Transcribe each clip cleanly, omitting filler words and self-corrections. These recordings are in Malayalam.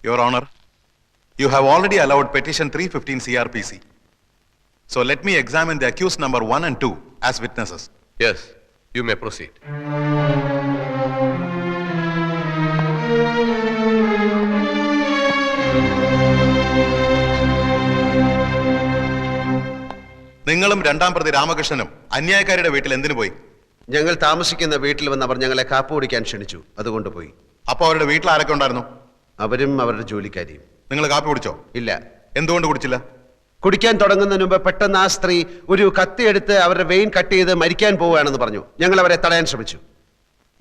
Your Honor, you have already allowed petition 315 CRPC. So let me examine the accused number 1 and 2 as witnesses. Yes, you may proceed. നിങ്ങളും രണ്ടാം പ്രതി രാമകൃഷ്ണനും അന്യായക്കാരുടെ വീട്ടിൽ എന്തിനു പോയി? ഞങ്ങൾ താമസിക്കുന്ന വീട്ടിൽ വന്ന് അവർ ഞങ്ങളെ കാപ്പ് കുടിക്കാൻ ക്ഷണിച്ചു, അതുകൊണ്ട് പോയി. അപ്പോൾ അവരുടെ വീട്ടിൽ ആരൊക്കെ ഉണ്ടായിരുന്നു? അവരും അവരുടെ ജോലിക്കാരിയും. നിങ്ങൾ കാപ്പി കുടിച്ചോ? ഇല്ല. എന്തുകൊണ്ട് കുടിച്ചില്ല? കുടിക്കാൻ തുടങ്ങുന്നതിന് മുമ്പ് പെട്ടെന്ന് ആ സ്ത്രീ ഒരു കത്തിയെടുത്ത് അവരുടെ വെയിൻ കട്ട് ചെയ്ത് മരിക്കാൻ പോവുകയാണെന്ന് പറഞ്ഞു. ഞങ്ങൾ അവരെ തടയാൻ ശ്രമിച്ചു.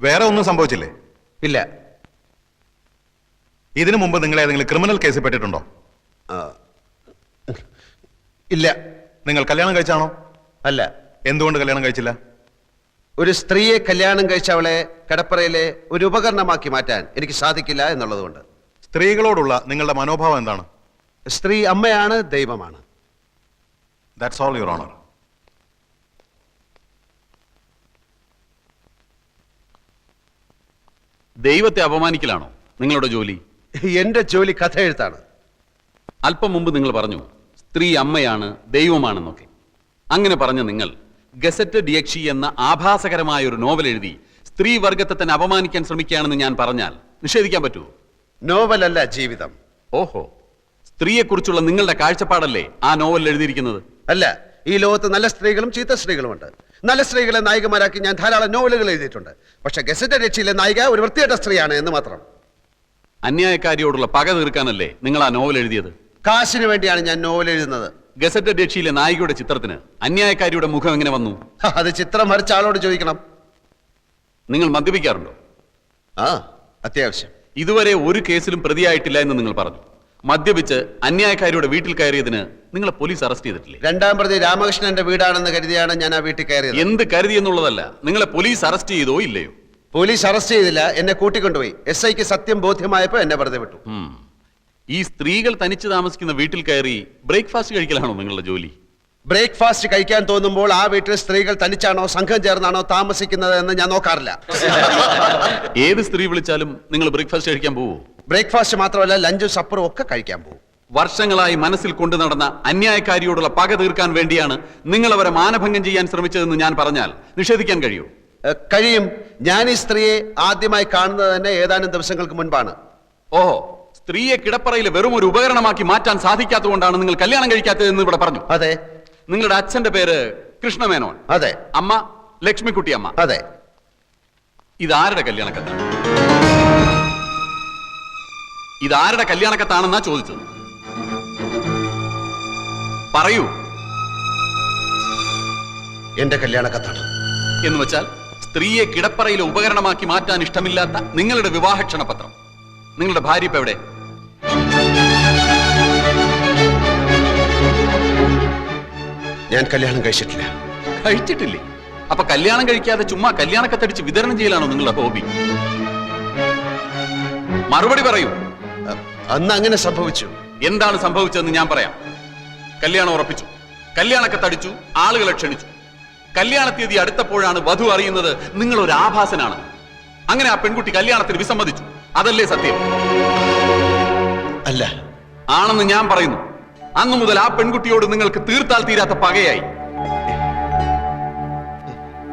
വേറെ ഒന്നും സംഭവിച്ചില്ലേ? ഇല്ല. ഇതിനു മുമ്പ് നിങ്ങൾ ഏതെങ്കിലും ക്രിമിനൽ കേസിൽ പെട്ടിട്ടുണ്ടോ? ഇല്ല. നിങ്ങൾ കല്യാണം കഴിച്ചാണോ? അല്ല. എന്തുകൊണ്ട് കല്യാണം കഴിച്ചില്ല? ഒരു സ്ത്രീയെ കല്യാണം കഴിച്ച അവളെ കടപ്പറയിലെ ഒരു ഉപകരണമാക്കി മാറ്റാൻ എനിക്ക് സാധിക്കില്ല എന്നുള്ളതുകൊണ്ട്. സ്ത്രീകളോടുള്ള നിങ്ങളുടെ മനോഭാവം എന്താണ്? സ്ത്രീ അമ്മയാണ്, ദൈവമാണ്. That's all, Your Honor. ദൈവത്തെ അപമാനിക്കലാണോ നിങ്ങളുടെ ജോലി? എന്റെ ജോലി കഥ എഴുത്താണ്. അല്പം മുമ്പ് നിങ്ങൾ പറഞ്ഞു സ്ത്രീ അമ്മയാണ്, ദൈവമാണെന്നൊക്കെ. അങ്ങനെ പറഞ്ഞ നിങ്ങൾ ഗസറ്റ് ഡിയക്ഷി എന്ന ആഭാസകരമായ ഒരു നോവൽ എഴുതി സ്ത്രീ വർഗത്തെ തന്നെ അപമാനിക്കാൻ ശ്രമിക്കുകയാണെന്ന് ഞാൻ പറഞ്ഞാൽ നിഷേധിക്കാൻ പറ്റുമോ? നോവലല്ല, ജീവിതം. ഓഹോ, സ്ത്രീയെക്കുറിച്ചുള്ള നിങ്ങളുടെ കാഴ്ചപ്പാടല്ലേ ആ നോവലിൽ എഴുതിയിരിക്കുന്നത്? അല്ല, ഈ ലോകത്ത് നല്ല സ്ത്രീകളും ചീത്ത സ്ത്രീകളുമുണ്ട്. നല്ല സ്ത്രീകളെ നായികമാരാക്കി ഞാൻ ധാരാളം നോവലുകൾ എഴുതിയിട്ടുണ്ട്. പക്ഷെ ഗസറ്റ് രക്ഷയിലെ നായിക ഒരു വൃത്തികെട്ട സ്ത്രീയാണ് എന്ന് മാത്രം. അന്യായക്കാരിയോടുള്ള പക തീർക്കാനല്ലേ നിങ്ങൾ ആ നോവൽ എഴുതിയത്? കാശിന് വേണ്ടിയാണ് ഞാൻ നോവൽ എഴുതുന്നത്. ഗസറ്റ് രക്ഷയിലെ നായികയുടെ ചിത്രത്തിന് അന്യായക്കാരിയുടെ മുഖം എങ്ങനെ വന്നു? അത് ചിത്രം വരച്ച ആളോട് ചോദിക്കണം. നിങ്ങൾ മദ്യപിക്കാറുണ്ടോ? ആ, അത്യാവശ്യം. ഇതുവരെ ഒരു കേസിലും പ്രതിയായിട്ടില്ല എന്ന് നിങ്ങൾ പറഞ്ഞു. മദ്യപിച്ച് അന്യായക്കാരിയുടെ വീട്ടിൽ കയറിയതിന് നിങ്ങളെ പോലീസ് അറസ്റ്റ് ചെയ്തിട്ടില്ലേ? രണ്ടാം പ്രതി രാമകൃഷ്ണന്റെ വീടാണെന്ന് കരുതിയാണ് ഞാൻ ആ വീട്ടിൽ കയറിയത്. എന്ത് കരുതി എന്നുള്ളതല്ല, നിങ്ങളെ പോലീസ് അറസ്റ്റ് ചെയ്തോ ഇല്ലയോ? പോലീസ് അറസ്റ്റ് ചെയ്തില്ല, എന്നെ കൂട്ടിക്കൊണ്ടുപോയി. SIക്ക് സത്യം ബോധ്യമായപ്പോ എന്നെ വെറുതെ വിട്ടു. ഈ സ്ത്രീകൾ തനിച്ച് താമസിക്കുന്ന വീട്ടിൽ കയറി ബ്രേക്ക്ഫാസ്റ്റ് കഴിക്കലാണോ നിങ്ങളുടെ ജോലി? ബ്രേക്ക്ഫാസ്റ്റ് കഴിക്കാൻ തോന്നുമ്പോൾ ആ വീട്ടിൽ സ്ത്രീകൾ തനിച്ചാണോ സംഘം ചേർന്നാണോ താമസിക്കുന്നത് എന്ന് ഞാൻ നോക്കാറില്ല. ഏത് സ്ത്രീ വിളിച്ചാലും നിങ്ങൾ ബ്രേക്ക്ഫാസ്റ്റ് കഴിക്കാൻ പോവോ? ബ്രേക്ക്ഫാസ്റ്റ് മാത്രമല്ല, ലഞ്ചും സപ്പറും ഒക്കെ കഴിക്കാൻ പോകും. വർഷങ്ങളായി മനസ്സിൽ കൊണ്ടു നടന്ന അന്യായക്കാരിയോടുള്ള പക തീർക്കാൻ വേണ്ടിയാണ് നിങ്ങൾ അവരെ മാനഭംഗം ചെയ്യാൻ ശ്രമിച്ചതെന്ന് ഞാൻ പറഞ്ഞാൽ നിഷേധിക്കാൻ കഴിയൂ? കഴിയും. ഞാൻ ഈ സ്ത്രീയെ ആദ്യമായി കാണുന്നത് തന്നെ ഏതാനും ദിവസങ്ങൾക്ക് മുൻപാണ്. ഓഹോ, സ്ത്രീയെ കിടപ്പറയിൽ വെറും ഒരു ഉപകരണമാക്കി മാറ്റാൻ സാധിക്കാത്തതുകൊണ്ടാണ് നിങ്ങൾ കല്യാണം കഴിക്കാത്തതെന്ന് ഇവിടെ പറഞ്ഞു. അതെ. നിങ്ങളുടെ അച്ഛന്റെ പേര് കൃഷ്ണമേനോൻ. അതെ. അമ്മ ലക്ഷ്മിക്കുട്ടി അമ്മ. അതെ. ഇതാരുടെ കല്യാണക്കത്താണ്? ഇതാരുടെ കല്യാണക്കത്താണെന്നാ ചോദിച്ചത്. പറയൂ. എന്റെ കല്യാണക്കത്താണ്. എന്ന് വെച്ചാൽ സ്ത്രീയെ കിടപ്പറയിലെ ഉപകരണമാക്കി മാറ്റാൻ ഇഷ്ടമില്ലാത്ത നിങ്ങളുടെ വിവാഹ ക്ഷണപത്രം. നിങ്ങളുടെ ഭാര്യ ഇപ്പൊ എവിടെ? ഞാൻ കല്യാണം കഴിച്ചിട്ടില്ല. കഴിച്ചിട്ടില്ലേ? അപ്പൊ കല്യാണം കഴിക്കാതെ ചുമ്മാ കല്യാണക്കത്തടിച്ച് വിതരണം ചെയ്യലാണോ നിങ്ങളുടെ ഹോബി? മറുപടി പറയൂ. അന്ന് അങ്ങനെ സംഭവിച്ചു. എന്താണ് സംഭവിച്ചതെന്ന് ഞാൻ പറയാം. കല്യാണം ഉറപ്പിച്ചു, കല്യാണക്കത്തടിച്ചു, ആളുകളെ ക്ഷണിച്ചു. കല്യാണ തീയതി അടുത്തപ്പോഴാണ് വധു അറിയുന്നത് നിങ്ങൾ ഒരു ആഭാസനാണ്. അങ്ങനെ ആ പെൺകുട്ടി കല്യാണത്തിന് വിസമ്മതിച്ചു. അതല്ലേ സത്യം? അല്ല. ആണെന്ന് ഞാൻ പറയുന്നു. അന്നു മുതൽ ആ പെൺകുട്ടിയോട് നിങ്ങൾക്ക് തീർത്താൽ തീരാത്ത പകയായി.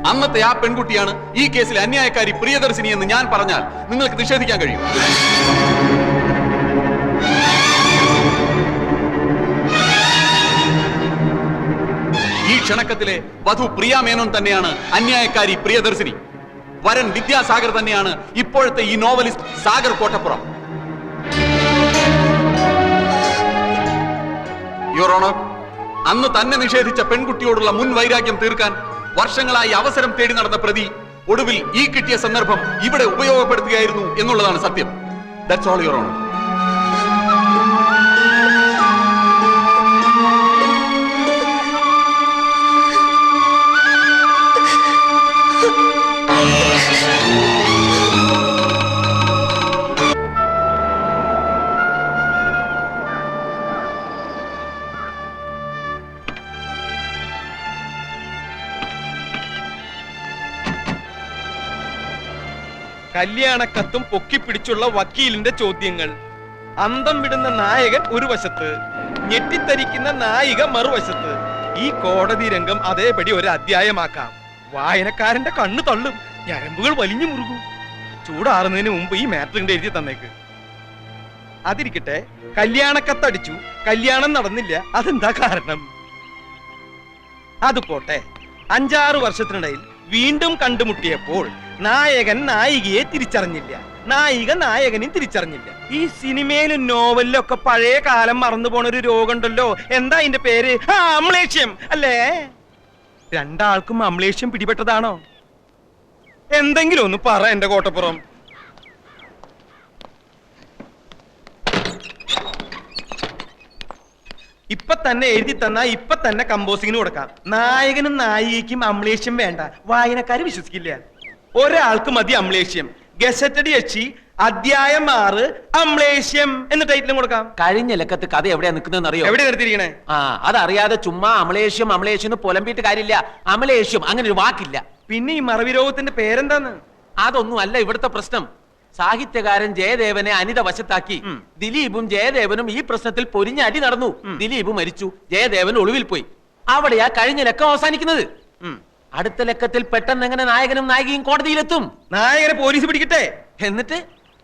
അന്നത്തെ ആ പെൺകുട്ടിയാണ് ഈ കേസിൽ അന്യായക്കാരി പ്രിയദർശിനി എന്ന് ഞാൻ പറഞ്ഞാൽ നിങ്ങൾക്ക് നിഷേധിക്കാൻ കഴിയും? ഈ ക്ഷണക്കത്തിലെ വധു പ്രിയ മേനോൻ തന്നെയാണ് അന്യായക്കാരി പ്രിയദർശിനി. വരൻ വിദ്യാസാഗർ തന്നെയാണ് ഇപ്പോഴത്തെ ഈ novelist Sagar Kottappuram. Your honour, അന്ന് തന്നെ നിഷേധിച്ച പെൺകുട്ടിയോടുള്ള മുൻ വൈരാഗ്യം തീർക്കാൻ വർഷങ്ങളായി അവസരം തേടി നടന്ന പ്രതി ഒടുവിൽ ഈ കിട്ടിയ സന്ദർഭം ഇവിടെ ഉപയോഗപ്പെടുത്തുകയായിരുന്നു എന്നുള്ളതാണ് സത്യം. That's all, your honour. കല്യാണക്കത്തും പൊക്കിപ്പിടിച്ചുള്ള വക്കീലിന്റെ ചോദ്യങ്ങൾ. അന്തം വിടുന്ന നായകൻ ഒരു വശത്ത്, ഞെട്ടിത്തരിക്കുന്ന നായിക മറുവശത്ത്. ഈ കോടതി രംഗം അതേപടി ഒരു അധ്യായമാക്കാം. വായനക്കാരന്റെ കണ്ണ് തള്ളും, ഞരമ്പുകൾ വലിഞ്ഞു മുറുകും. ചൂടാറുന്നതിന് മുമ്പ് ഈ മാറ്റർ ഇങ്ങോട്ട് എഴുതി തന്നേക്ക്. അതിരിക്കട്ടെ, കല്യാണക്കത്തടിച്ചു, കല്യാണം നടന്നില്ല, അതെന്താ കാരണം? അത് പോട്ടെ, 5-6 വർഷത്തിനിടയിൽ വീണ്ടും കണ്ടുമുട്ടിയപ്പോൾ നായകൻ നായികയെ തിരിച്ചറിഞ്ഞില്ല, നായിക നായകനെയും തിരിച്ചറിഞ്ഞില്ല. ഈ സിനിമയിലും നോവലിലും ഒക്കെ പഴയ കാലം മറന്നു പോണ ഒരു രോഗമുണ്ടല്ലോ, എന്താ അതിന്റെ പേര്? അമ്ലേഷ്യം അല്ലേ? രണ്ടാൾക്കും അമ്ലേഷ്യം പിടിപെട്ടതാണോ? എന്തെങ്കിലും ഒന്ന് പറ എന്റെ കോട്ടപ്പുറം. ഇപ്പൊ തന്നെ എഴുതി തന്നാ ഇപ്പൊ തന്നെ കമ്പോസിങ്ങിന് കൊടുക്കാം. നായകനും നായികയ്ക്കും അമ്ലേഷ്യം വേണ്ട, വായനക്കാര് വിശ്വസിക്കില്ല. ഒരാൾക്ക് മതി അമ്ലേഷ്യം. ഗസറ്റഡ് യക്ഷി അധ്യായം 6 അമ്ലേഷ്യം എന്ന ടൈറ്റിലും കൊടുക്കാം. കഴിഞ്ഞ ലക്കത്ത് കഥ എവിടെയാ നിൽക്കുന്നതെന്ന് അറിയോ? എവിടെ നിർത്തിയിരിക്കണേ? അതറിയാതെ ചുമ്മാ അമലേഷ്യം അമലേഷ്യം പുലമ്പിയിട്ട് കാര്യമില്ല. അമലേഷ്യം അങ്ങനെ ഒരു വാക്കില്ല. പിന്നെ ഈ മറവി രോഗത്തിന്റെ പേരെന്താന്ന്? അതൊന്നും അല്ല ഇവിടുത്തെ പ്രശ്നം. സാഹിത്യകാരൻ ജയദേവനെ അനിത വശത്താക്കി ദിലീപും ജയദേവനും ഈ പ്രശ്നത്തിൽ പൊരിഞ്ഞ അടി നടന്നു. ദിലീപ് മരിച്ചു, ജയദേവൻ ഒളിവിൽ പോയി. അവിടെയാ കഴിഞ്ഞ ലക്കം അവസാനിക്കുന്നത്. അടുത്ത ലക്കത്തിൽ പെട്ടെന്ന് എങ്ങനെ നായകനും നായികയും കോടതിയിലെത്തും? നായകനെ പോലീസ് പിടിക്കട്ടെ. എന്നിട്ട്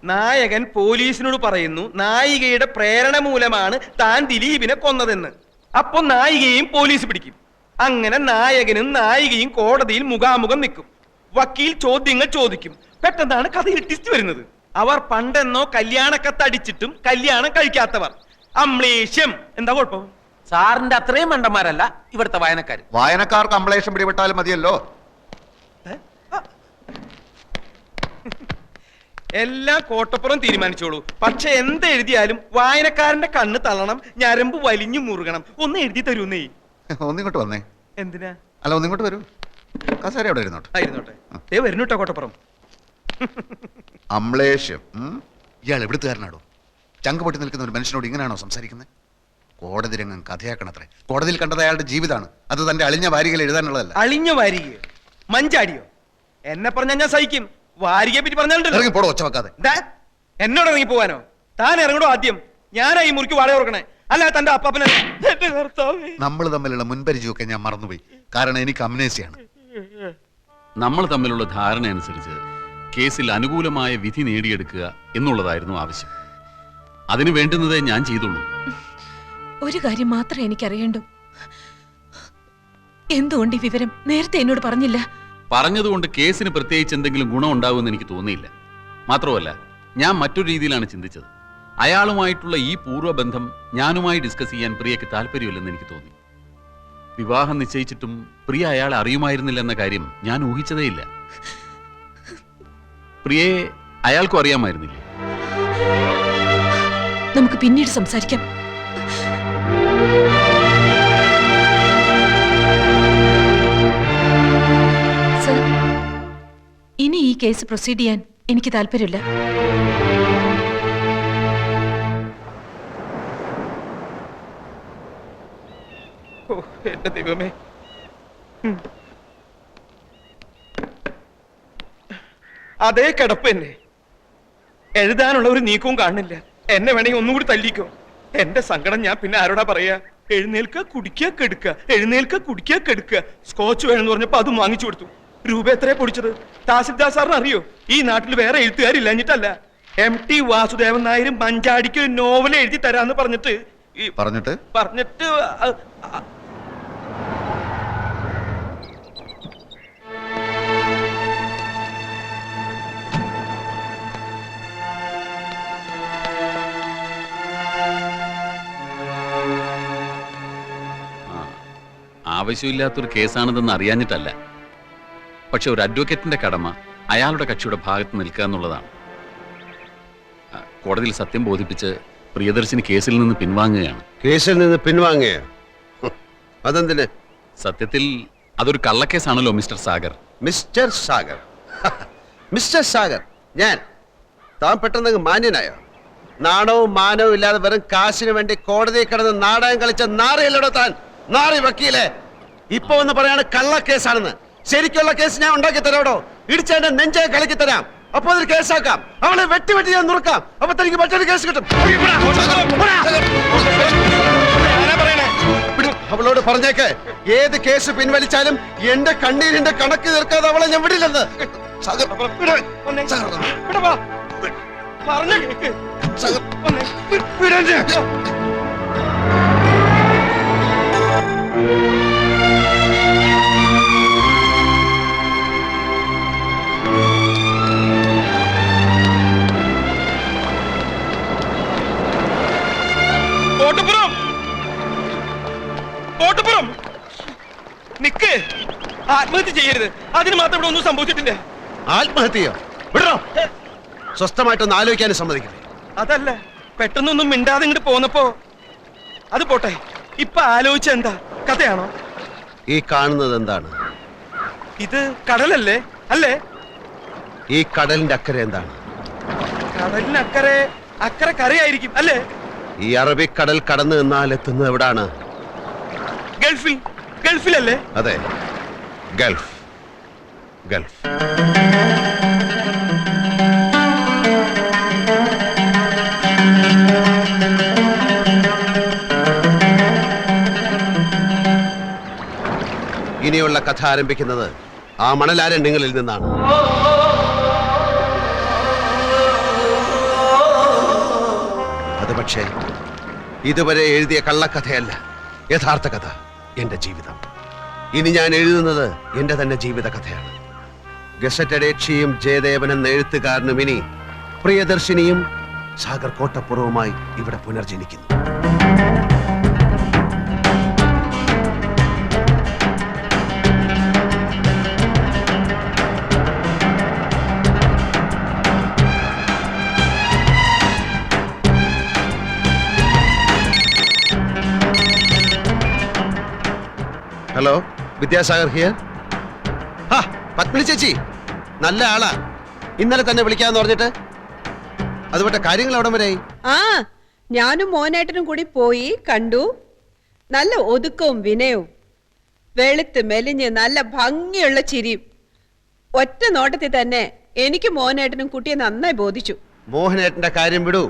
നായകൻ പോലീസിനോട് പറയുന്നു നായികയുടെ പ്രേരണ മൂലമാണ് താൻ ദിലീപിനെ കൊന്നതെന്ന്. അപ്പൊ നായികയും പോലീസ് പിടിക്കും. അങ്ങനെ നായകനും നായികയും കോടതിയിൽ മുഖാമുഖം നിൽക്കും. വക്കീൽ ചോദ്യങ്ങൾ ചോദിക്കും. പെട്ടെന്നാണ് കഥയിൽ ട്വിസ്റ്റ് വരുന്നത്. അവർ പണ്ടെന്നോ കല്യാണക്കത്തടിച്ചിട്ടും കല്യാണം കഴിക്കാത്തവർ. അമ്ലേഷ്യം. എന്താ കുഴപ്പം? സാറിന്റെ അത്രയും മണ്ടന്മാരല്ല ഇവിടുത്തെ വായനക്കാർ. വായനക്കാർക്ക് അമ്ലേഷം പിടിപെട്ടാലും മതിയല്ലോ. എല്ലാം കോട്ടപ്പുറം തീരുമാനിച്ചോളൂ. പക്ഷെ എന്ത് എഴുതിയാലും വായനക്കാരന്റെ കണ്ണ് തള്ളണം, ഞരമ്പ് വലിഞ്ഞു മുറുകണം. ഒന്ന് എഴുതി തരൂന്നേ. ഒന്നിങ്ങോട്ട് വന്നേ. എന്തിനാ? അല്ല, ഒന്നിങ്ങോട്ട് വരൂ. കസേര എവിടെ ഇരുന്നോട്ടെ? ആയിരുന്നോട്ടെ. വരുന്നുട്ടോ കോട്ടപ്പുറം. അമ്ലേഷ്യം. ഇയാൾ എവിടുത്തുകാരനാടോ? ചങ്ക് പൊട്ടി നിൽക്കുന്ന ഒരു മനുഷ്യനോട് ഇങ്ങനെയാണോ സംസാരിക്കുന്നത്? കോടതി രംഗം കഥയാക്കണത്രേ. കോടതിയിൽ കണ്ടത് അയാളുടെ ജീവിതമാണ്. അത് തന്റെ അളിഞ്ഞ വാരികയിൽ എഴുതാനുള്ളതല്ല. അളിഞ്ഞ വാരിക? മഞ്ചാടിയോ? എന്നെ പറഞ്ഞാൽ ഞാൻ സഹിക്കും. വാരികയെ പറ്റി പറഞ്ഞാലുണ്ടല്ലോ. ഇറങ്ങി പോടോ, ഒച്ച വെക്കാതെ. എന്നോട് ഇറങ്ങി പോവാനോ? താൻ ഇറങ്ങടോ ആദ്യം. ഞാനാ ഈ മുറിക്ക് വാടക കൊടുക്കണേ, അല്ല തന്റെ അപ്പാപ്പനെ. നമ്മൾ തമ്മിലുള്ള മുൻപരിചയമൊക്കെ ഞാൻ മറന്നുപോയി. കാരണം എനിക്ക് അമ്നേസിയാണ്. നമ്മൾ തമ്മിലുള്ള ധാരണ അനുസരിച്ച് കേസിൽ അനുകൂലമായ വിധി നേടിയെടുക്കുക എന്നുള്ളതായിരുന്നു ആവശ്യം. അതിനു വേണ്ടുന്നതേ ഞാൻ ചെയ്തുള്ളൂ. ഒരു കാര്യം മാത്രമേ എനിക്കറിയണ്ടു. എന്തുകൊണ്ട് ഈ വിവരം നേരത്തെ എന്നോട് പറഞ്ഞില്ല? പറഞ്ഞതുകൊണ്ട് കേസിന് പ്രത്യേകിച്ച് എന്തെങ്കിലും ഗുണം ഉണ്ടാവുമെന്ന് എനിക്ക് തോന്നിയില്ല. മാത്രമല്ല, ഞാൻ മറ്റൊരു രീതിയിലാണ് ചിന്തിച്ചത്. അയാളുമായിട്ടുള്ള ഈ പൂർവ്വബന്ധം ഞാനുമായി ഡിസ്കസ് ചെയ്യാൻ പ്രിയക്ക് താല്പര്യമില്ലെന്ന് എനിക്ക് തോന്നി. വിവാഹം നിശ്ചയിച്ചിട്ടും പ്രിയ അയാളെ അറിയുമായിരുന്നില്ല എന്ന കാര്യം ഞാൻ ഊഹിച്ചതേയില്ല. പ്രിയയെ അയാൾക്കും അറിയാമായിരുന്നില്ലേ? നമുക്ക് പിന്നീട് സംസാരിക്കാം. സർ, ഇനി ഈ കേസ് പ്രൊസീഡ് ചെയ്യാൻ എനിക്ക് താല്പര്യമില്ല. എന്റെ ദൈവമേ. അതേ കിടപ്പ് തന്നെ. എഴുതാനുള്ള ഒരു നീക്കവും കാണുന്നില്ല. എന്നെ വേണമെങ്കിൽ ഒന്നുകൂടി തല്ലിക്കോ. എന്റെ സങ്കടം ഞാൻ പിന്നെ ആരോടാ പറയാ? എഴുന്നേൽക്ക കുടിക്കുക കെടുക്കുക, എഴുന്നേൽക്ക കുടിക്കുക കെടുക്കുക. സ്കോച്ച് വേണമെന്ന് പറഞ്ഞപ്പോ അതും വാങ്ങിച്ചു കൊടുത്തു. രൂപ എത്രയാ പൊടിച്ചത്? തഹസിൽദാർ സാറിന് അറിയോ? ഈ നാട്ടിൽ വേറെ എഴുത്തുകാരില്ലഞ്ഞിട്ടല്ല. MT വാസുദേവൻ നായരും മഞ്ചാടിക്ക് ഒരു നോവൽ എഴുതി തരാന്ന് പറഞ്ഞിട്ട് ആവശ്യമില്ലാത്തൊരു കേസാണിതെന്ന് അറിയാഞ്ഞിട്ടല്ല. പക്ഷെ ഒരു അഡ്വക്കേറ്റിന്റെ കടമ അയാളുടെ കക്ഷിയുടെ ഭാഗത്ത് നിൽക്കുക എന്നുള്ളതാണ്. കോടതിയിൽ സത്യം ബോധിപ്പിച്ച് പ്രിയദർശിനി കേസിൽ നിന്ന് പിൻവാങ്ങുകയാണ്. കേസിൽ നിന്ന് പിൻവാങ്ങുകയോ? അതെന്തിന്? സത്യത്തിൽ അതൊരു കള്ളക്കേസാണല്ലോ mister Sagar. Mister Sagar? Mister Sagar ഞാൻ? താൻ പെട്ടെന്ന് മാന്യനായോ? നാണവും മാനവും ഇല്ലാതെ വെറും കാശിന് വേണ്ടി കോടതിയിൽ കിടന്ന് നാടകം കളിച്ച നാറിയല്ലോടോ താൻ. നാറി വക്കീലെ, ഇപ്പൊ ഒന്ന് പറയാണ് കള്ളക്കേസാണെന്ന്. ശരിക്കുള്ള കേസ് ഞാൻ ഉണ്ടാക്കി തരാടോ. ഇടിച്ചതിന്റെ നെഞ്ചെ കളിക്കി തരാം. അപ്പൊ അതൊരു കേസാക്കാം. അവളെ വെട്ടി വെട്ടി ഞാൻ നുറുക്കാം. അപ്പൊ തനിക്ക് മറ്റൊരു കേസ് കിട്ടും. അവളോട് പറഞ്ഞേക്ക്, ഏത് കേസ് പിൻവലിച്ചാലും എന്റെ കണ്ണീരിന്റെ കണക്ക് തീർക്കാതെ അവളെ ഞാൻ വിടില്ലെന്ന്. സാഗർ, പറഞ്ഞ കേക്ക്. കോട്ടപ്പുറം, കോട്ടപ്പുറം, നിക്ക്. ആത്മഹത്യ ചെയ്യരുത്. അതിന് മാത്രം ഇവിടെ ഒന്നും സംഭവിച്ചിട്ടില്ല. ആത്മഹത്യയോ? വിടറോ. സ്വസ്ഥമായിട്ടൊന്ന് ആലോചിക്കാനും സമ്മതിക്കില്ലേ? അതല്ല, പെട്ടെന്നൊന്നും മിണ്ടാതെ ഇങ്ങോട്ട് പോന്നപ്പോ. അത് പോട്ടെ, ഇപ്പൊ ആലോചിച്ച എന്താ? കഥയാണോ? ഈ കാണുന്നത് എന്താണ്? ഇത് കടലല്ലേ? അല്ലേ? ഈ കടലിന്റെ അക്കരെ എന്താണ്? കടലിനക്കരെ അക്കരെ കരയായിരിക്കും അല്ലേ? ഈ അറബിക്കടൽ കടന്നു നിന്നാൽ എത്തുന്നത് എവിടാണ്? ഗൾഫിൽ. ഗൾഫിലല്ലേ? അതെ, ഗൾഫ്. ഗൾഫ്. ഇനിയുള്ള കഥ ആരംഭിക്കുന്നത് ആ മണലാരണ്യങ്ങളിൽ നിന്നാണ്. അത് പക്ഷേ ഇതുവരെ എഴുതിയ കള്ളക്കഥയല്ല, യഥാർത്ഥ കഥ, എന്റെ ജീവിതം. ഇനി ഞാൻ എഴുതുന്നത് എന്റെ തന്നെ ജീവിത കഥയാണ്. ഗസറ്റഡ് യക്ഷിയും ജയദേവൻ എന്ന എഴുത്തുകാരനും ഇനി പ്രിയദർശിനിയും സാഗർ കോട്ടപ്പുറവുമായി ഇവിടെ പുനർജനിക്കുന്നു. Hello, Vidyasagar here. പത്മിനി ചേച്ചി നല്ല ആളാ. ഇന്നലെ തന്നെ വിളിക്കാന്ന് പറഞ്ഞിട്ട്. അതുപോലെ കാര്യങ്ങൾ അവിടം വരെയായി. ആ, ഞാനും മോനേട്ടനും കൂടി പോയി കണ്ടു. നല്ല ഒതുക്കവും വിനയവും, വെളുത്ത് മെലിഞ്ഞ് നല്ല ഭംഗിയുള്ള ചിരിയും. ഒറ്റ നോട്ടത്തിൽ തന്നെ എനിക്ക് മോനേട്ടനും കുട്ടിയെ നന്നായി ബോധിച്ചു. മോഹനേട്ടന്റെ കാര്യം വിടൂ.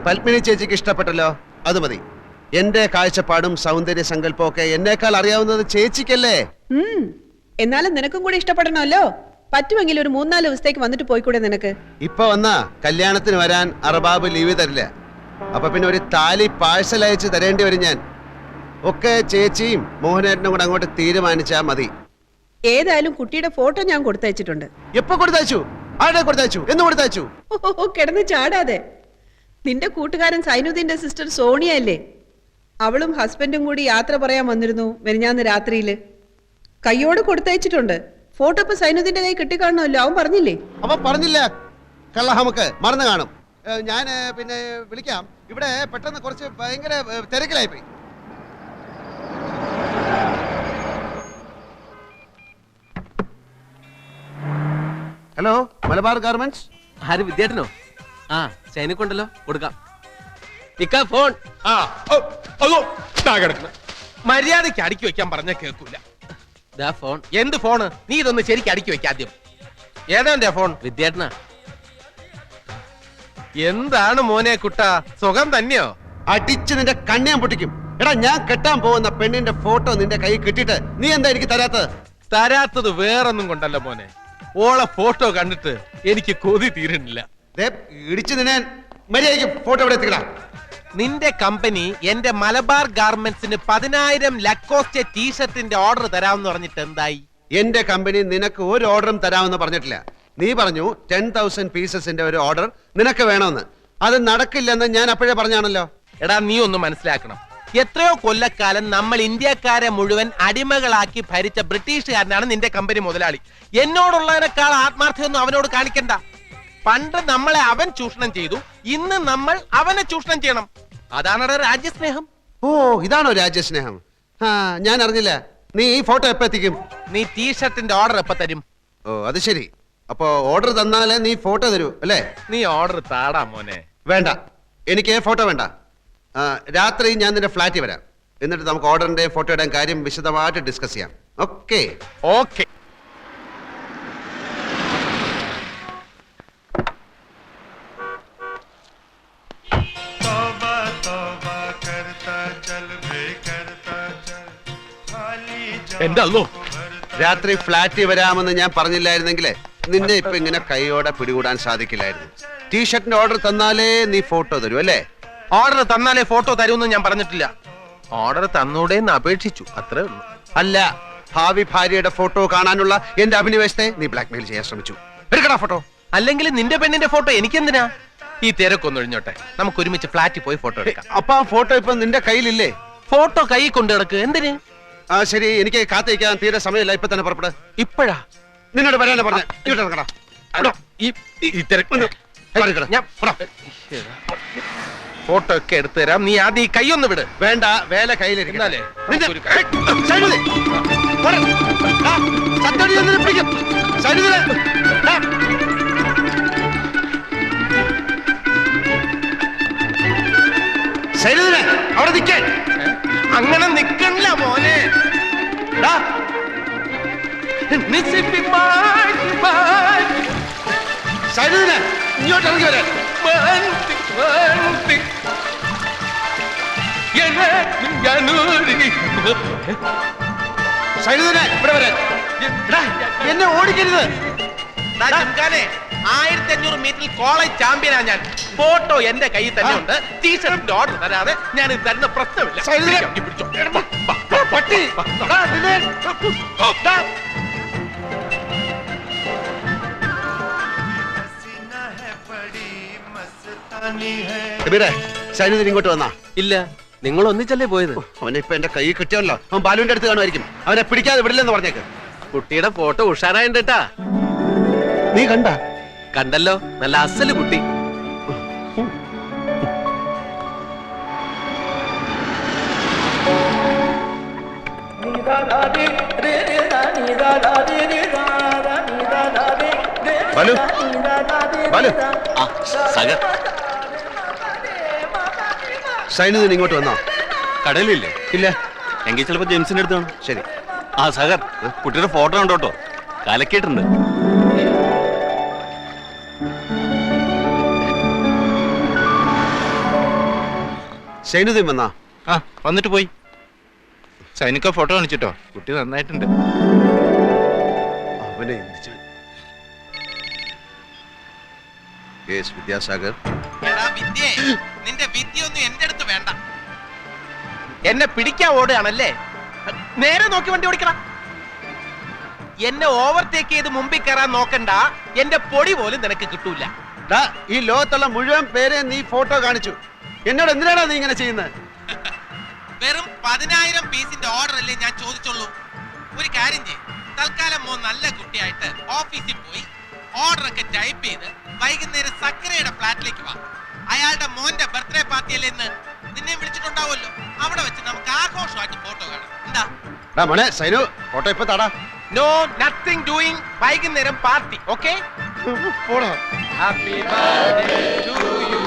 പത്മിനി ചേച്ചിക്ക് ഇഷ്ടപ്പെട്ടല്ലോ, അത് മതി. എന്റെ കാഴ്ചപ്പാടും സൗന്ദര്യ സങ്കല്പവും ഒക്കെ എന്നേക്കാൾ അറിയാവുന്നത് ചേച്ചിക്കല്ലേ? എന്നാലും നിനക്കും കൂടി ഇഷ്ടപ്പെടണമല്ലോ. പറ്റുമെങ്കിൽ ഒരു 3-4 ദിവസത്തേക്ക് വന്നിട്ട് പോയിക്കൂടെ നിനക്ക്? ഇപ്പൊ വന്നാ കല്യാണത്തിന് വരാൻ അറബാബ് ലീവ് തരില്ല. അപ്പൊ പിന്നെ ഒരു താലി പാഴ്സൽ അയച്ച് തരേണ്ടി വരും ഞാൻ. ഒക്കെ ചേച്ചിയും മോഹനേട്ടനും കൂടെ അങ്ങോട്ട് തീരുമാനിച്ചാ മതി. ഏതായാലും കുട്ടിയുടെ ഫോട്ടോ ഞാൻ കൊടുത്തയച്ചിട്ടുണ്ട്. എപ്പോ കൊടുത്തയച്ചു? ആരുടെ കൊടുത്തയച്ചു? എന്ന് കൊടുത്തയച്ചു? ഓ, കിടന്ന് ചാടാതെ. നിന്റെ കൂട്ടുകാരൻ സൈനുദ്ദീന്റെ സിസ്റ്റർ സോണിയ അല്ലേ? അവളും ഹസ്ബൻഡും കൂടി യാത്ര പറയാൻ വന്നിരുന്നു മെനിഞ്ഞാന്ന് രാത്രിയില്. കയ്യോട് കൊടുത്തയച്ചിട്ടുണ്ട്. ഫോട്ടോ ഇപ്പൊ സൈനുദ്ദീന്റെ കൈ കിട്ടിക്കാണല്ലോ. അവൻ പറഞ്ഞില്ലേ? അവൻ പറഞ്ഞില്ല. കള്ള നമുക്ക് മറന്നു കാണും. ഞാൻ പിന്നെ വിളിക്കാം. ഇവിടെ പെട്ടെന്ന് കുറച്ച് ഭയങ്കര തിരക്കിലായിപ്പോയി. Hello, Malabar garments. ആര്? വിദ്യാർത്ഥനോ? ആ, ചൈനക്കൊണ്ടല്ലോ, കൊടുക്കാം. ഇക്കാ ഫോൺ. ആ, അതോ കിടക്കണം. മര്യാദയ്ക്ക് അടുക്കി വെക്കാൻ പറഞ്ഞ കേൾക്കൂല. ദാ ഫോൺ. എന്ത് ഫോണ്? നീ ഇതൊന്ന് ശരിക്കും അടുക്കി വെക്ക ആദ്യം. ഏതാ ഫോൺ? വിദ്യാർത്ഥന. എന്താണ് മോനെ കുട്ട, സുഖം തന്നെയോ? അടിച്ച് നിന്റെ കണ്ണിയാൻ പൊട്ടിക്കും. എടാ, ഞാൻ കെട്ടാൻ പോകുന്ന പെണ്ണിന്റെ ഫോട്ടോ നിന്റെ കൈ കിട്ടിയിട്ട് നീ എന്താ എനിക്ക് തരാത്തത്? തരാത്തത് വേറൊന്നും കൊണ്ടല്ല മോനെ, ഓളെ ഫോട്ടോ കണ്ടിട്ട് എനിക്ക് കൊതി തീരുന്നില്ല. ഇടിച്ചു നിന്നെ മര്യാദയ്ക്ക് ഫോട്ടോ ഇവിടെ എത്തിക്കടാ. നിന്റെ കമ്പനി എന്റെ മലബാർ ഗാർമെന്റ്സിന് 10,000 ലക്കോസ്റ്റ് ടീഷർട്ടിന്റെ ഓർഡർ തരാമെന്ന് പറഞ്ഞിട്ട് എന്തായി? എന്റെ കമ്പനി നിനക്ക് ഒരു ഓർഡറും തരാമെന്ന് പറഞ്ഞിട്ടില്ല. നീ പറഞ്ഞു 10,000 പീസസിന്റെ ഒരു ഓർഡർ നിനക്ക് വേണമെന്ന്. അത് നടക്കില്ലെന്ന് ഞാൻ അപ്പോഴേ പറഞ്ഞാണല്ലോ. എടാ, നീ ഒന്ന് മനസ്സിലാക്കണം. എത്രയോ കൊല്ലക്കാലം നമ്മൾ ഇന്ത്യക്കാരെ മുഴുവൻ അടിമകളാക്കി ഭരിച്ച ബ്രിട്ടീഷുകാരനാണ് നിന്റെ കമ്പനി മുതലാളി. എന്നോടുള്ളതിനേക്കാൾ ആത്മാർത്ഥ്യമൊന്നും അവനോട് കാണിക്കണ്ട. പണ്ട് നമ്മളെ അവൻ ചൂഷണം ചെയ്തു, ഇന്ന് നമ്മൾ അവനെ ചൂഷണം ചെയ്യണം. അതാണ് രാജ്യസ്നേഹം. ഓ, ഇതാണോ രാജ്യസ്നേഹം? ഞാൻ അറിഞ്ഞില്ല. നീ ഈ ഫോട്ടോ എപ്പോ എത്തിക്കും? നീ ടീഷർട്ടിന്റെ ഓർഡർ എപ്പോ തരും? ഓ, അത് ശരി. അപ്പോ ഓർഡർ തന്നാലേ നീ ഫോട്ടോ തരൂ അല്ലേ? നീ ഓർഡർ താടാ മോനെ. വേണ്ട, എനിക്ക് ഫോട്ടോ വേണ്ട. രാത്രി ഞാൻ നിന്റെ ഫ്ലാറ്റിൽ വരാം. എന്നിട്ട് നമുക്ക് ഓർഡറിന്റെ ഫോട്ടോയുടെ കാര്യം വിശദമായിട്ട് ഡിസ്കസ് ചെയ്യാം. ഓക്കെ? ഓക്കെ. എന്റെ അല്ലോ രാത്രി ഫ്ലാറ്റിൽ വരാമെന്ന് ഞാൻ പറഞ്ഞില്ലായിരുന്നെങ്കിലേ നിന്നെ ഇപ്പൊ ഇങ്ങനെ കൈയോടെ പിടികൂടാൻ സാധിക്കില്ലായിരുന്നു. ടീഷർട്ടിന്റെ ഓർഡർ തന്നാലേ നീ ഫോട്ടോ തരൂ അല്ലേ? ഓർഡർ തന്നാലേ ഫോട്ടോ തരുമെന്ന് ഞാൻ പറഞ്ഞിട്ടില്ല. ഓർഡർ തന്നൂടേന്ന് അപേക്ഷിച്ചു, അത്രേ ഉള്ളൂ. അല്ല, ഭാവി ഭാര്യയുടെ ഫോട്ടോ കാണാനുള്ള എന്റെ അഭിനിവേശത്തെ നീ ബ്ലാക്ക്മെയിൽ ചെയ്യാൻ ശ്രമിച്ചു. എടുക്കടാ ഫോട്ടോ. അല്ലെങ്കിൽ നിന്റെ പെണ്ണിന്റെ ഫോട്ടോ എനിക്കെന്തിനാ? ഈ തിരക്കൊന്നും ഒഴിഞ്ഞോട്ടെ, നമുക്ക് ഒരുമിച്ച് ഫ്ലാറ്റിൽ പോയി ഫോട്ടോ എടുക്കാം. അപ്പൊ ആ ഫോട്ടോ ഇപ്പൊ നിന്റെ കയ്യിലില്ലേ? ഫോട്ടോ കൈ കൊണ്ട് കിടക്ക്. എന്തിന്? ആ ശരി, എനിക്ക് കാത്തിരിക്കാൻ തീരെ സമയമില്ല. ഇപ്പൊ തന്നെ പുറപ്പെട്. ഇപ്പോഴാ? നിന്നോട് വരാനാ പറഞ്ഞ. ഇങ്ങോട്ട് എടോ, ഈ തിരക്ക് ഞാൻ ഫോട്ടോ ഒക്കെ എടുത്തു തരാം. നീ ആദ്യം ഈ കൈയൊന്ന് വിട്. വേണ്ട, വേല കയ്യിലിരിക്കും. എന്നാലേ അവിടെ നിൽക്കാൻ അങ്ങനെ നിക്കണില്ല മോനെ. ഇങ്ങോട്ട് ഇറങ്ങി വരാൻ. സൈനുദിനെ ഇവിടെ വരാൻ. എന്നെ ഓടിക്കരുത്. 1500 മീറ്ററിൽ കോളേജ് ചാമ്പ്യനാ ഞാൻ. ഫോട്ടോ എന്റെ കയ്യിൽ തന്നെ ഉണ്ട്. ടീഷർട്ടിന്റെ ഓർഡർ തരാതെ ഞാൻ ഇത് തരുന്ന പ്രശ്നമില്ല. പട്ടി. സൈനുദിൻ ഇങ്ങോട്ട് വന്നാ? ഇല്ല, നിങ്ങൾ ഒന്നിച്ചല്ലേ പോയത്? അവനെ ഇപ്പൊ എന്റെ കൈ കിട്ടിയല്ലോ. അവൻ ബാലുവിന്റെ അടുത്ത് കാണുമായിരിക്കും. അവനെ പിടിക്കാതെ വിടില്ലെന്ന് പറഞ്ഞേക്ക്. കുട്ടിയുടെ ഫോട്ടോ ഉഷാറായിണ്ട് കേട്ടാ. നീ കണ്ട? കണ്ടല്ലോ, നല്ല അസല് കുട്ടി. ബാലു, ബാലു. സഗർ, സൈനുദിൻ ഇങ്ങോട്ട് വന്നോ? കടലില്ലേ? ഇല്ല. എങ്കിൽ ചിലപ്പോ ജെയിംസിന്റെ അടുത്താണ്. ശരി. ആ സഗർ, കുട്ടിയുടെ ഫോട്ടോ ഉണ്ടോട്ടോ, കലക്കിയിട്ടുണ്ട്. സൈനുദിൻ വന്നാ? ആ, വന്നിട്ട് പോയി. സൈനിക ഫോട്ടോ കാണിച്ചിട്ടോ, കുട്ടി നന്നായിട്ടുണ്ട്. അവനെ വിദ്യാസാഗർ. നിന്റെ വിദ്യയൊന്നും എന്റെ അടുത്ത് വേണ്ട. എന്നെ പിടിക്കാൻ ഓടുകയാണല്ലേ? നേരെ നോക്കി വണ്ടി ഓടിക്കണം. എന്നെ ഓവർടേക്ക് ചെയ്ത് മുമ്പിൽ കയറാൻ നോക്കണ്ട. എന്റെ പൊടി പോലും നിനക്ക് കിട്ടൂല. ഈ ലോകത്തുള്ള മുഴുവൻ പേരെ നീ ഫോട്ടോ കാണിച്ചു. എന്നോട് എന്തിനാണ് നീ ഇങ്ങനെ ചെയ്യുന്നത്? വെറും 10,000 പീസിന്റെ ഓർഡർ അല്ലേ ഞാൻ ചോദിച്ചുള്ളൂ. ഒരു കാര്യം ചെയ്യ്, തൽക്കാലം മോൻ നല്ല കുട്ടിയായിട്ട് ഓഫീസിൽ പോയി ഓർഡർ ഒക്കെ ടൈപ്പ് ചെയ്ത് വൈകുന്നേരം സക്കരയുടെ ഫ്ലാറ്റിലേക്ക് വാ. അയാളുടെ മോന്റെ ബർത്ത്ഡേ പാർട്ടി അല്ലേ ഇന്ന്? നിന്നെ വിളിച്ചിട്ടുണ്ടാവുമല്ലോ. അവിടെ വെച്ച് നമുക്ക് ആഘോഷമായിട്ട് ഫോട്ടോ കാണാം. എന്താ മോനെ സൈനു, ഫോട്ടോ ഇപ്പൊ താടാ. No nothing doing. വൈകുന്നേരം പാർട്ടി. ഓക്കെ? പോടാ. Happy birthday to you.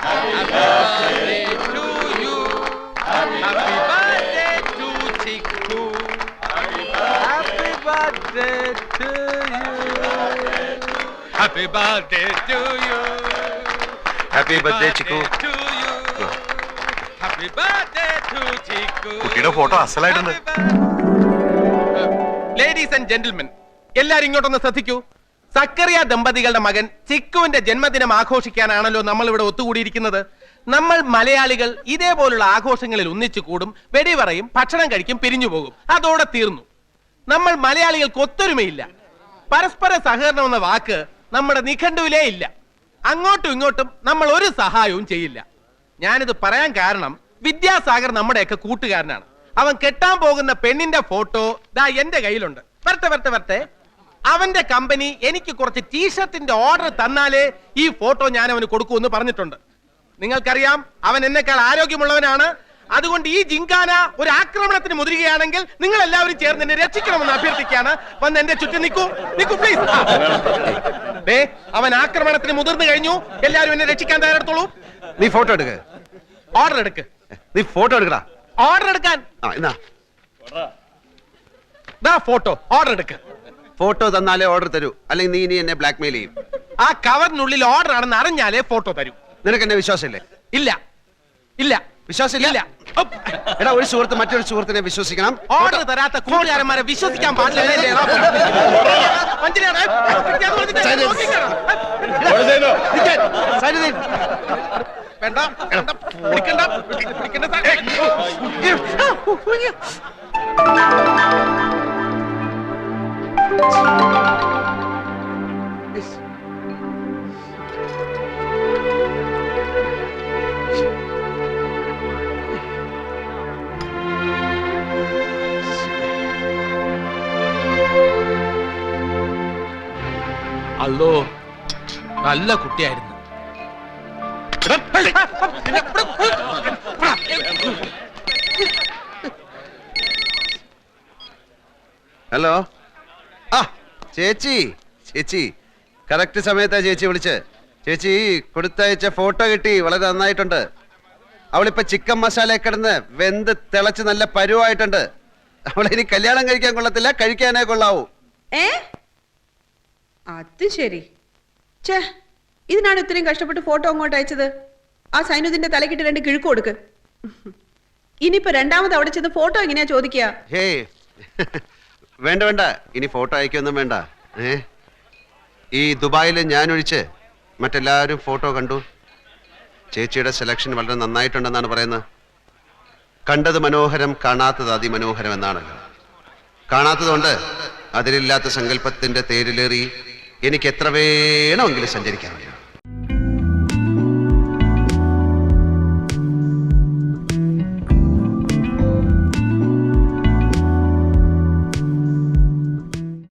Happy birthday to you. Happy birthday to Chikku. Happy birthday to you. Happy birthday to you. Happy birthday Chikku. Happy birthday to Chikku. കുട്ടിയുടെ ഫോട്ടോ അസലായിട്ടുണ്ട്. ലേഡീസ് ആൻഡ് ജെന്റിൽമെൻ, എല്ലാരും ഇങ്ങോട്ടൊന്ന് ശ്രദ്ധിക്കൂ. സക്കറിയ ദമ്പതികളുടെ മകൻ ചിക്കുവിന്റെ ജന്മദിനം ആഘോഷിക്കാനാണല്ലോ നമ്മൾ ഇവിടെ ഒത്തുകൂടിയിരിക്കുന്നത്. നമ്മൾ മലയാളികൾ ഇതേപോലുള്ള ആഘോഷങ്ങളിൽ ഒന്നിച്ചു കൂടും, വെടിപറയും, ഭക്ഷണം കഴിക്കും, പിരിഞ്ഞു പോകും. അതോടെ തീർന്നു. നമ്മൾ മലയാളികൾക്ക് ഒത്തൊരുമയില്ല. പരസ്പര സഹകരണം എന്ന വാക്ക് നമ്മുടെ നിഘണ്ടുവിലേ ഇല്ല. അങ്ങോട്ടും ഇങ്ങോട്ടും നമ്മൾ ഒരു സഹായവും ചെയ്യില്ല. ഞാനിത് പറയാൻ കാരണം വിദ്യാസാഗർ നമ്മുടെയൊക്കെ കൂട്ടുകാരനാണ്. അവൻ കെട്ടാൻ പോകുന്ന പെണ്ണിന്റെ ഫോട്ടോ ദാ എന്റെ കയ്യിലുണ്ട്. വരട്ടെ. അവന്റെ കമ്പനി എനിക്ക് കുറച്ച് ടീഷർട്ടിന്റെ ഓർഡർ തന്നാലേ ഈ ഫോട്ടോ ഞാൻ അവന് കൊടുക്കൂന്ന് പറഞ്ഞിട്ടുണ്ട്. നിങ്ങൾക്കറിയാം, അവൻ എന്നെക്കാൾ ആരോഗ്യമുള്ളവനാണ്. അതുകൊണ്ട് ഈ ജിങ്കാന ഒരു ആക്രമണത്തിന് മുതിരുകയാണെങ്കിൽ നിങ്ങൾ എല്ലാവരും ചേർന്ന് എന്നെ രക്ഷിക്കണമെന്ന് അഭ്യർത്ഥിക്കുകയാണ്. വന്ന് എന്റെ ചുറ്റും നിൽക്കൂ പ്ലീസ്. അവൻ ആക്രമണത്തിന് മുതിർന്നു കഴിഞ്ഞു. എല്ലാവരും എന്നെ രക്ഷിക്കാൻ തയ്യാറെടുത്തോളൂ. നീ ഫോട്ടോ എടുക്ക. ഓർഡർ എടുക്ക്. നീ ഫോട്ടോ എടുക്കടാ. ഓർഡർ എടുക്കാൻ. ഫോട്ടോ ഓർഡർ എടുക്ക്. ഫോട്ടോ തന്നാലേ ഓർഡർ തരൂ, അല്ലെങ്കിൽ നീ ഇനി എന്നെ ബ്ലാക്ക്മെയിൽ ചെയ്യും. ആ കവറിനുള്ളിൽ ഓർഡർ ആണെന്ന് അറിഞ്ഞാലേ ഫോട്ടോ തരൂ. നിനക്ക് എന്നെ വിശ്വാസമില്ലേ? ഇല്ല. വിശ്വാസമില്ല എടാ, ഒരു സുഹൃത്ത് മറ്റൊരു സുഹൃത്തിനെ വിശ്വസിക്കണം. ഓർഡർ തരാത്ത കൂട്ടുകാരന്മാരെ വിശ്വസിക്കാൻ പാടില്ല. സൈനുദ്ദീൻ, വേണ്ട വേണ്ട, പിടിക്കണ്ട, പിടിക്കണ്ട സാർ. അല്ലോ, നല്ല കുട്ടിയായിരുന്നു. ഹലോ. ആ ചേച്ചി, ചേച്ചി കറക്റ്റ് സമയത്താ ചേച്ചി വിളിച്ച്. ചേച്ചി കൊടുത്തയച്ച ഫോട്ടോ കിട്ടി, വളരെ നന്നായിട്ടുണ്ട്. അവളിപ്പോ ചിക്കൻ മസാല കിടന്ന് വെന്ത് തിളച്ച് നല്ല പരുവായിട്ടുണ്ട്. അവളിനി കല്യാണം കഴിക്കാൻ കൊള്ളത്തില്ല, കഴിക്കാനേ കൊള്ളാവൂ. ഏ അത് ശരി. ഛേ, ഇതിനാണ് ഇത്രയും കഷ്ടപ്പെട്ട് ഫോട്ടോ അങ്ങോട്ട് അയച്ചത്. ആ സൈനുദ്ദീന്റെ തലക്കിട്ട് 2 കിഴുക്ക് കൊടുക്ക്. ഇനിയിപ്പോ രണ്ടാമത് അവിടെ ചെന്ന് ഫോട്ടോ എങ്ങനെയാ ചോദിക്കുക? ഹേ വേണ്ട വേണ്ട, ഇനി ഫോട്ടോ അയക്കൊന്നും വേണ്ട. ഈ ദുബായിൽ ഞാൻ ഒഴിച്ച് മറ്റെല്ലാവരും ഫോട്ടോ കണ്ടു. ചേച്ചിയുടെ സെലക്ഷൻ വളരെ നന്നായിട്ടുണ്ടെന്നാണ് പറയുന്നത്. കണ്ടത് മനോഹരം, കാണാത്തത് അതിമനോഹരം എന്നാണല്ലോ. കാണാത്തതുകൊണ്ട് അതിലില്ലാത്ത സങ്കല്പത്തിന്റെ തേരിലേറി എനിക്ക് എത്ര വേണമെങ്കിലും സഞ്ചരിക്കാൻ കഴിയും.